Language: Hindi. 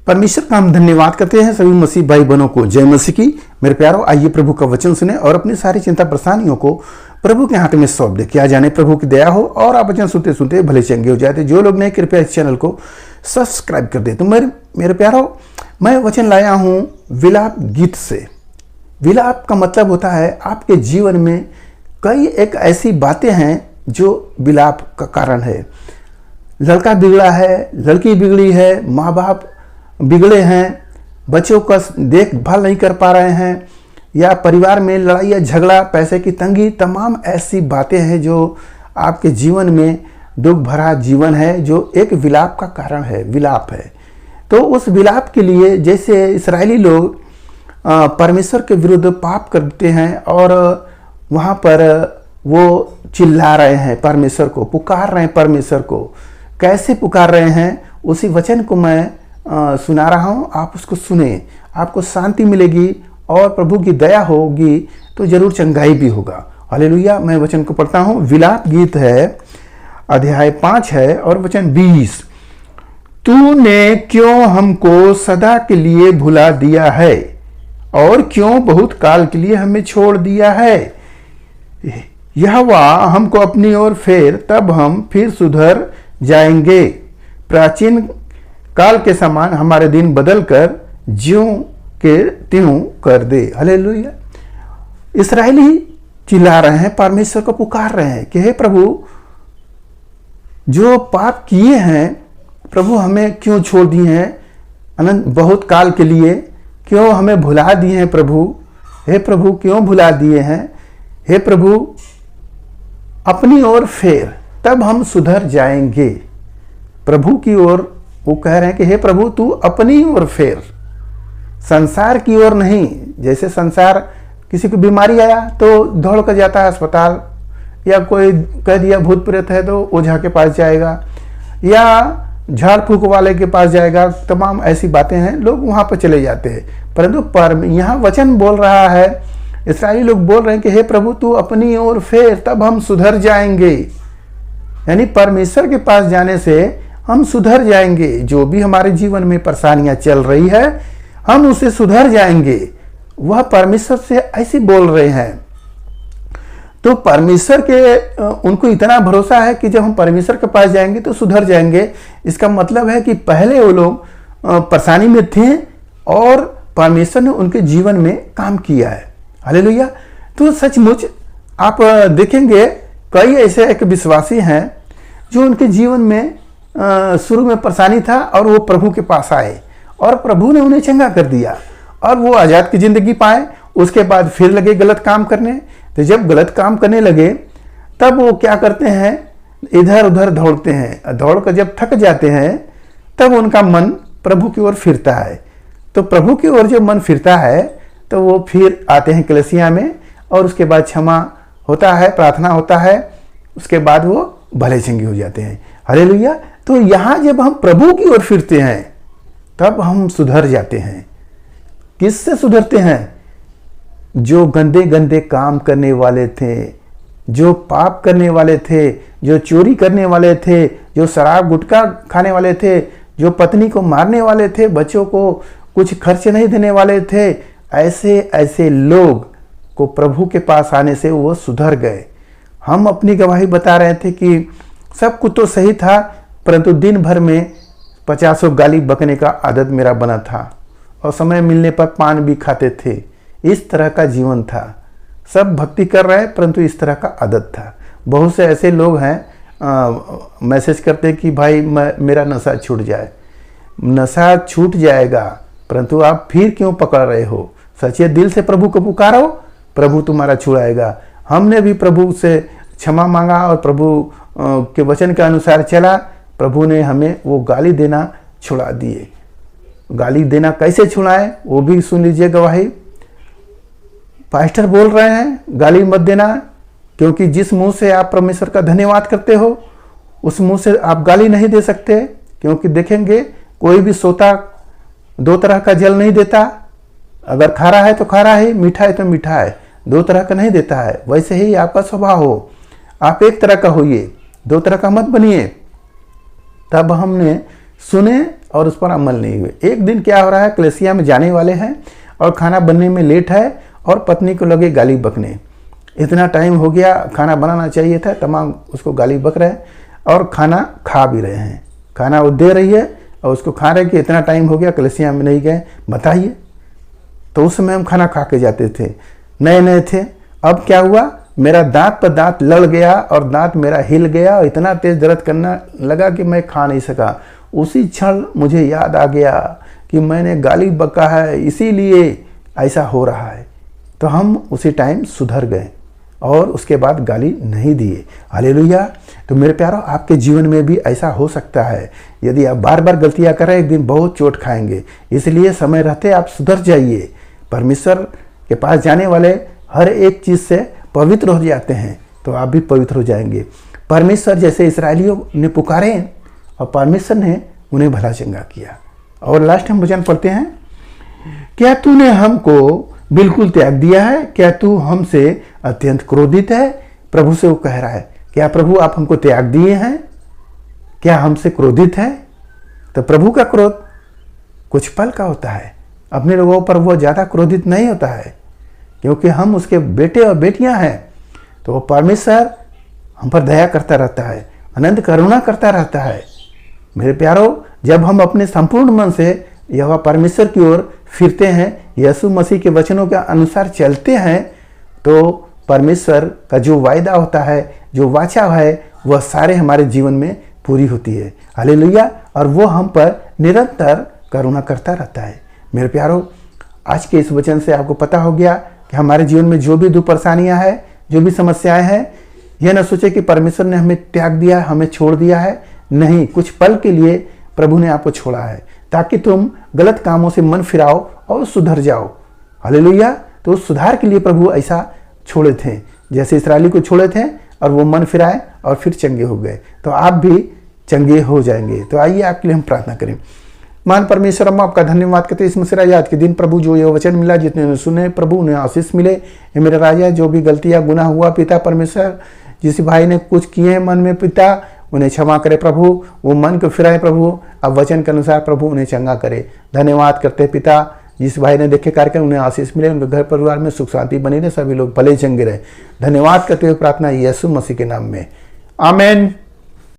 परमेश्वर का हम धन्यवाद करते हैं सभी मसीह भाई बहनों को। जय मसीह की। मेरे प्यारों, आइए प्रभु का वचन सुने और अपनी सारी चिंता परेशानियों को प्रभु के हाथ में सौंप दे। क्या जाने प्रभु की दया हो और आप वचन सुनते सुनते भले चंगे हो जाते। जो लोग नहीं, कृपया इस चैनल को सब्सक्राइब कर दे। तो मेरे प्यारों, मैं वचन लाया हूँ विलाप गीत से। विलाप का मतलब होता है आपके जीवन में कई एक ऐसी बातें हैं जो विलाप का कारण है। लड़का बिगड़ा है, लड़की बिगड़ी है, माँ बाप बिगड़े हैं, बच्चों का देखभाल नहीं कर पा रहे हैं, या परिवार में लड़ाई या झगड़ा, पैसे की तंगी, तमाम ऐसी बातें हैं जो आपके जीवन में दुख भरा जीवन है, जो एक विलाप का कारण है, विलाप है। तो उस विलाप के लिए जैसे इस्राएली लोग परमेश्वर के विरुद्ध पाप करते हैं और वहाँ पर वो चिल्ला रहे हैं, परमेश्वर को पुकार रहे हैं। परमेश्वर को कैसे पुकार रहे हैं, उसी वचन को मैं सुना रहा हूँ। आप उसको सुने, आपको शांति मिलेगी और प्रभु की दया होगी तो जरूर चंगाई भी होगा। हालेलुया। मैं वचन को पढ़ता हूँ। विलाप गीत है, अध्याय 5 है और वचन 20। तूने क्यों हमको सदा के लिए भुला दिया है और क्यों बहुत काल के लिए हमें छोड़ दिया है। यहोवा हमको अपनी ओर फेर, तब हम फिर सुधर जाएंगे। प्राचीन काल के समान हमारे दिन बदल कर ज्यों के त्यों कर दे। हालेलुया। इस्राएली चिल्ला रहे हैं, परमेश्वर को पुकार रहे हैं कि हे प्रभु, जो पाप किए हैं प्रभु, हमें क्यों छोड़ दिए हैं अनंत बहुत काल के लिए, क्यों हमें भुला दिए हैं प्रभु। हे प्रभु, क्यों भुला दिए हैं। हे प्रभु, अपनी ओर फेर, तब हम सुधर जाएंगे। प्रभु की ओर वो कह रहे हैं कि हे प्रभु, तू अपनी ओर फेर, संसार की ओर नहीं। जैसे संसार, किसी को बीमारी आया तो दौड़ कर जाता है अस्पताल, या कोई कह दिया भूत प्रेत है तो ओझा के पास जाएगा, या झाड़ फूक वाले के पास जाएगा। तमाम ऐसी बातें हैं, लोग वहां पर चले जाते हैं। परंतु यहाँ वचन बोल रहा है, इस्राएली लोग बोल रहे हैं कि हे प्रभु, तू अपनी ओर फेर, तब हम सुधर जाएंगे। यानी परमेश्वर के पास जाने से हम सुधर जाएंगे। जो भी हमारे जीवन में परेशानियां चल रही है, हम उससे सुधर जाएंगे। वह परमेश्वर से ऐसे बोल रहे हैं। तो परमेश्वर के उनको इतना भरोसा है कि जब हम परमेश्वर के पास जाएंगे तो सुधर जाएंगे। इसका मतलब है कि पहले वो लोग परेशानी में थे और परमेश्वर ने उनके जीवन में काम किया है। हालेलुया। तो सचमुच आप देखेंगे कई ऐसे एक विश्वासी हैं जो उनके जीवन में शुरू में परेशानी था और वो प्रभु के पास आए और प्रभु ने उन्हें चंगा कर दिया और वो आज़ाद की ज़िंदगी पाए। उसके बाद फिर लगे गलत काम करने। तो जब गलत काम करने लगे तब वो क्या करते हैं, इधर उधर दौड़ते हैं। दौड़ कर जब थक जाते हैं तब उनका मन प्रभु की ओर फिरता है। तो प्रभु की ओर जब मन फिरता है तो वो फिर आते हैं कलीसिया में और उसके बाद क्षमा होता है, प्रार्थना होता है, उसके बाद वो भले चंगे हो जाते हैं। हालेलुया। तो यहाँ जब हम प्रभु की ओर फिरते हैं तब हम सुधर जाते हैं। किससे सुधरते हैं? जो गंदे गंदे काम करने वाले थे, जो पाप करने वाले थे, जो चोरी करने वाले थे, जो शराब गुटखा खाने वाले थे, जो पत्नी को मारने वाले थे, बच्चों को कुछ खर्च नहीं देने वाले थे, ऐसे ऐसे लोग को प्रभु के पास आने से वो सुधर गए। हम अपनी गवाही बता रहे थे कि सब कुछ तो सही था, परंतु दिन भर में 50 गाली बकने का आदत मेरा बना था और समय मिलने पर पान भी खाते थे। इस तरह का जीवन था। सब भक्ति कर रहे हैं परंतु इस तरह का आदत था। बहुत से ऐसे लोग हैं मैसेज करते कि भाई मेरा नशा छूट जाए। नशा छूट जाएगा, परंतु आप फिर क्यों पकड़ रहे हो? सच्चे दिल से प्रभु को पुकारो, प्रभु तुम्हारा छुड़ाएगा। हमने भी प्रभु से क्षमा मांगा और प्रभु के वचन के अनुसार चला। प्रभु ने हमें वो गाली देना छुड़ा दिए। गाली देना कैसे छुड़ाए वो भी सुन लीजिए गवाही। पास्टर बोल रहे हैं गाली मत देना, क्योंकि जिस मुंह से आप परमेश्वर का धन्यवाद करते हो उस मुंह से आप गाली नहीं दे सकते। क्योंकि देखेंगे कोई भी सोता दो तरह का जल नहीं देता। अगर खारा है तो खारा है, मीठा है तो मीठा है, दो तरह का नहीं देता है। वैसे ही आपका स्वभाव हो, आप एक तरह का होइए, दो तरह का मत बनिए। तब हमने सुने और उस पर अमल नहीं हुए। एक दिन क्या हो रहा है, कलीसिया में जाने वाले हैं और खाना बनने में लेट है और पत्नी को लगे गाली बकने। इतना टाइम हो गया, खाना बनाना चाहिए था, तमाम उसको गाली बक रहे हैं और खाना खा भी रहे हैं। खाना वो दे रही है और उसको खा रहे कि इतना टाइम हो गया, कलीसिया में नहीं गए, बताइए। तो उस समय हम खाना खा के जाते थे, नए नए थे। अब क्या हुआ, मेरा दांत पर दांत लड़ गया और दांत मेरा हिल गया और इतना तेज दर्द करना लगा कि मैं खा नहीं सका। उसी क्षण मुझे याद आ गया कि मैंने गाली बका है, इसीलिए ऐसा हो रहा है। तो हम उसी टाइम सुधर गए और उसके बाद गाली नहीं दिए। हालेलुया। तो मेरे प्यारों, आपके जीवन में भी ऐसा हो सकता है। यदि आप बार बार गलतियां करें, एक दिन बहुत चोट खाएंगे। इसलिए समय रहते आप सुधर जाइए। परमेश्वर के पास जाने वाले हर एक चीज़ से पवित्र हो जाते हैं, तो आप भी पवित्र हो जाएंगे। परमेश्वर जैसे इस्राएलियों ने पुकारे और परमेश्वर ने उन्हें भला चंगा किया। और लास्ट हम वचन पढ़ते हैं, क्या तूने हमको बिल्कुल त्याग दिया है? क्या तू हमसे अत्यंत क्रोधित है? प्रभु से वो कह रहा है, क्या प्रभु आप हमको त्याग दिए हैं? क्या हमसे क्रोधित है? तो प्रभु का क्रोध कुछ पल का होता है, अपने लोगों पर वो ज़्यादा क्रोधित नहीं होता है, क्योंकि हम उसके बेटे और बेटियां हैं। तो वो परमेश्वर हम पर दया करता रहता है, अनंत करुणा करता रहता है। मेरे प्यारों, जब हम अपने संपूर्ण मन से यहोवा परमेश्वर की ओर फिरते हैं, यीशु मसीह के वचनों के अनुसार चलते हैं, तो परमेश्वर का जो वायदा होता है, जो वाचा है, वह सारे हमारे जीवन में पूरी होती है। हालेलुया। और वो हम पर निरंतर करुणा करता रहता है। मेरे प्यारों, आज के इस वचन से आपको पता हो गया कि हमारे जीवन में जो भी दुख परेशानियां हैं, जो भी समस्याएं हैं, यह न सोचे कि परमेश्वर ने हमें त्याग दिया, हमें छोड़ दिया है। नहीं, कुछ पल के लिए प्रभु ने आपको छोड़ा है ताकि तुम गलत कामों से मन फिराओ और सुधर जाओ। हालेलुया। तो उस सुधार के लिए प्रभु ऐसा छोड़े थे, जैसे इस्राएली को छोड़े थे और वो मन फिराए और फिर चंगे हो गए। तो आप भी चंगे हो जाएंगे। तो आइए आपके लिए हम प्रार्थना करें। मान परमेश्वर, हम आपका धन्यवाद करते हैं इस मुसीबत याद के दिन प्रभु, जो ये वचन मिला, जितने ने सुने प्रभु उन्हें आशीष मिले। ये मेरे राजा, जो भी गलतियां गुनाह हुआ पिता परमेश्वर, जिस भाई ने कुछ किए हैं मन में पिता, उन्हें क्षमा करे प्रभु, वो मन को फिराए प्रभु, अब वचन के अनुसार प्रभु उन्हें चंगा करे। धन्यवाद करते पिता, जिस भाई ने देखे कार्यक्रम उन्हें आशीष मिले, उनके घर परिवार में सुख शांति बनी रहे, सभी लोग भले चंगे रहे। धन्यवाद करते हुए प्रार्थना यीशु मसीह के नाम में, आमेन।